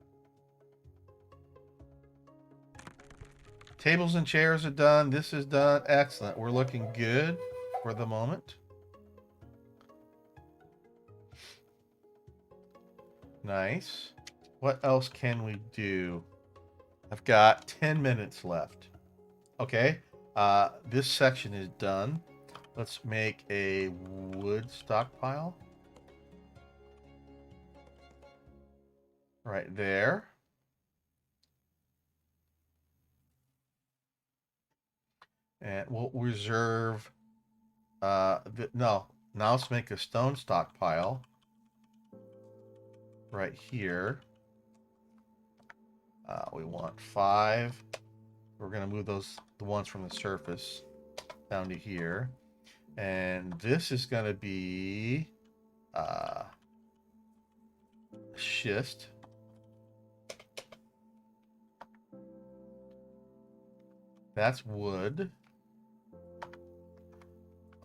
Tables and chairs are done. This is done. Excellent. We're looking good for the moment. Nice. What else can we do? I've got 10 minutes left. Okay. This section is done. Let's make a wood stockpile. Right there. And we'll reserve no. Now let's make a stone stockpile. Right here. We want 5. We're gonna move the ones from the surface down to here. And this is gonna be schist. That's wood.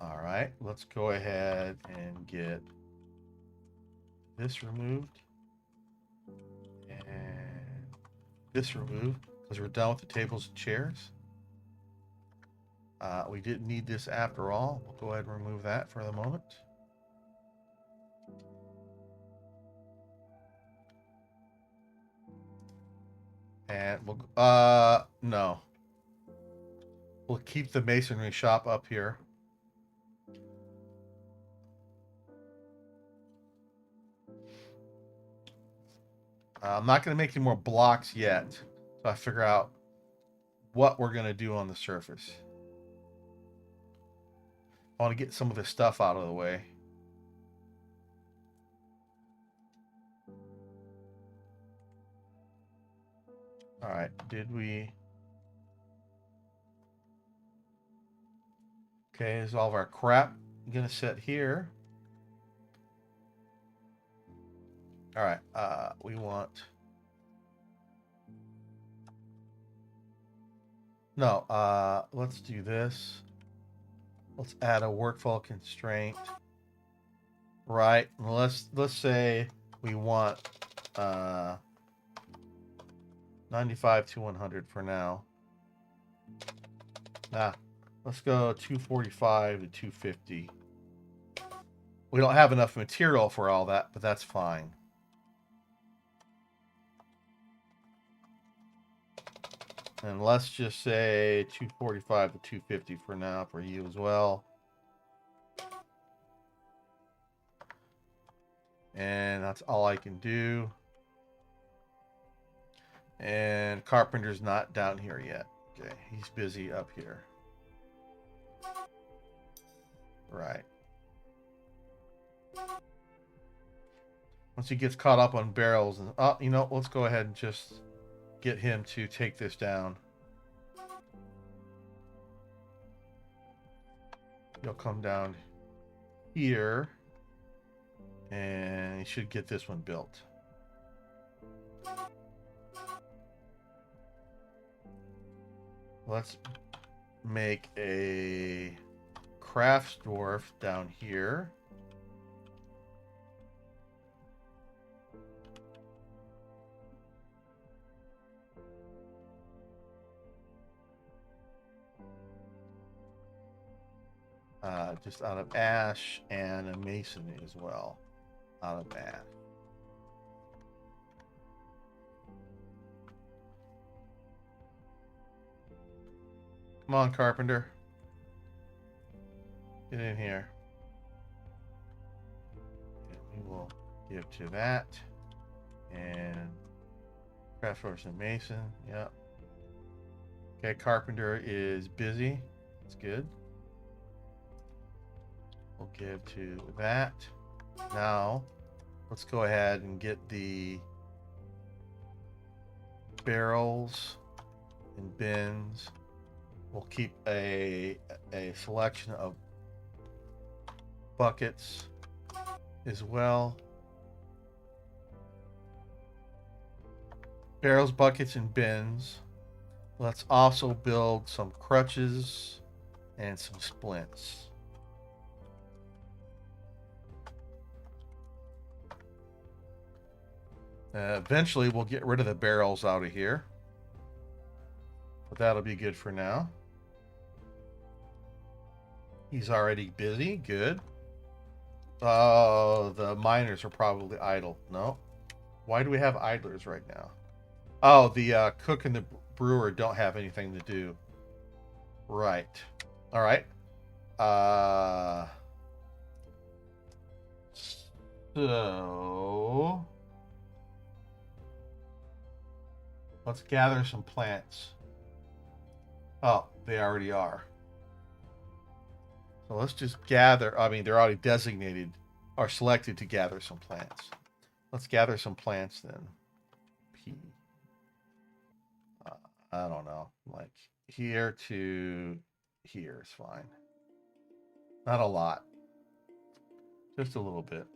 All right, let's go ahead and get this removed and this removed because we're done with the tables and chairs. We didn't need this after all. We'll go ahead and remove that for the moment. And we'll no. We'll keep the masonry shop up here. I'm not going to make any more blocks yet. So I figure out what we're going to do on the surface. I want to get some of this stuff out of the way. All right, did we... Okay, is all of our crap going to sit here? All right, we want... No, let's do this. Let's add a workflow constraint. Right, let's say we want 95 to 100 for now. Nah, let's go 245 to 250. We don't have enough material for all that, but that's fine. And let's just say 245 to 250 for now for you as well. And that's all I can do. And Carpenter's not down here yet. Okay, he's busy up here. Right. Once he gets caught up on barrels, and oh, you know, let's go ahead and just get him to take this down. He'll come down here, and he should get this one built. Let's make a crafts dwarf down here. Just out of ash and a masonry as well. Out of ash. Come on, Carpenter. Get in here. And we will give to that. And craft force and mason. Yep. Okay, Carpenter is busy. That's good. We'll give to that. Now, let's go ahead and get the barrels and bins. We'll keep a selection of buckets as well. Barrels, buckets, and bins. Let's also build some crutches and some splints. Eventually, we'll get rid of the barrels out of here. But that'll be good for now. He's already busy. Good. The miners are probably idle. No. Why do we have idlers right now? Oh, the cook and the brewer don't have anything to do. Right. All right. So let's gather some plants. Oh, they already are. So let's just gather. I mean, they're already designated or selected to gather some plants. Let's gather some plants then. P. I don't know. Like here to here is fine. Not a lot. Just a little bit.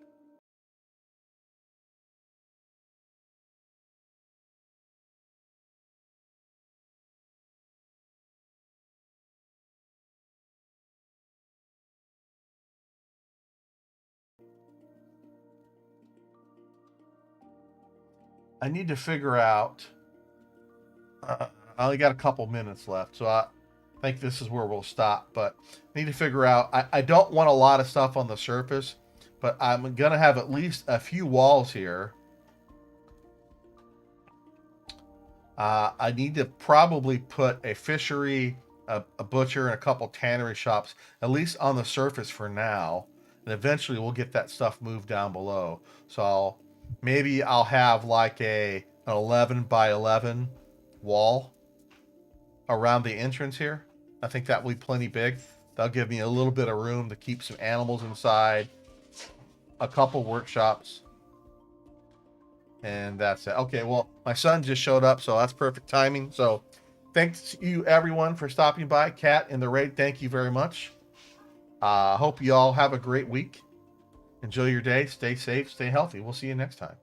I need to figure out. I only got a couple minutes left, so I think this is where we'll stop. But I need to figure out. I don't want a lot of stuff on the surface, but I'm gonna have at least a few walls here. I need to probably put a fishery, a butcher, and a couple tannery shops, at least on the surface for now. And eventually we'll get that stuff moved down below. So maybe I'll have like an 11 by 11 wall around the entrance here. I think that will be plenty big. That'll give me a little bit of room to keep some animals inside, a couple workshops, and that's it. Okay, well, my son just showed up, so that's perfect timing. So thanks you everyone for stopping by. Cat in the raid, thank you very much. Hope you all have a great week. Enjoy your day. Stay safe. Stay healthy. We'll see you next time.